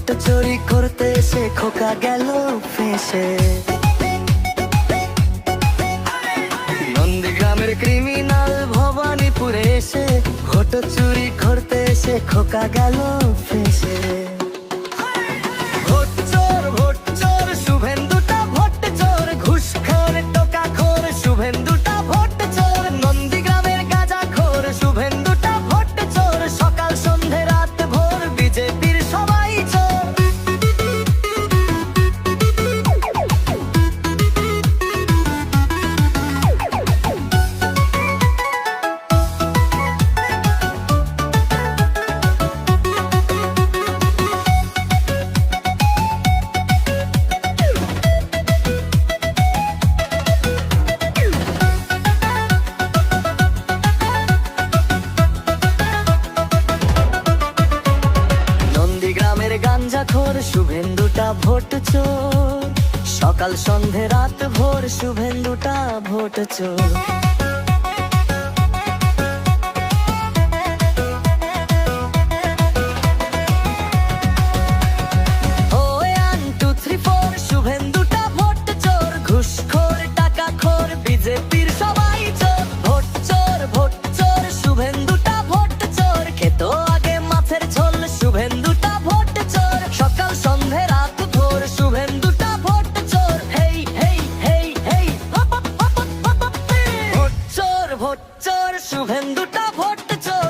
Vote চুরি করতে এসে খোকা গেল ফেঁসে। নন্দীগ্রামের ক্রিমিনাল ভবানীপুরে এসে ভোট চুরি করতে এসে খোকা গেল ফেঁসে। ভোট চোর শুভেন্দুটা ভোট চোর, ঘুষখোর টোকাখোর শুভেন্দুটা ভোট চোর। নন্দীগ্রামের গাঁজাখোর শুভেন্দুটা ভোট চোর, সকাল সন্ধে রাত ভোর বিজেপির সবাই চোর। নন্দীগ্রামের গাঞ্জাখোর শুভেন্দুটা ভোট চোর, সকাল সন্ধে রাত ভোর শুভেন্দুটা ভোট চোর। ও 1 2 3 4 শুভেন্দুটা ভোট চোর, ঘুষখোর টাকাখোর বিজেপির সবাই চোর। ভোট চোর শুভেন্দুটা ভোট চোর, খেত আগে মাছের ঝোল শুভেন্দুটা ভোট চোর। সকাল সন্ধে রাত ভোর শুভেন্দুটা ভোট চোর। হেই হেই হেই হেই ভোট চোর শুভেন্দুটা ভোট চোর।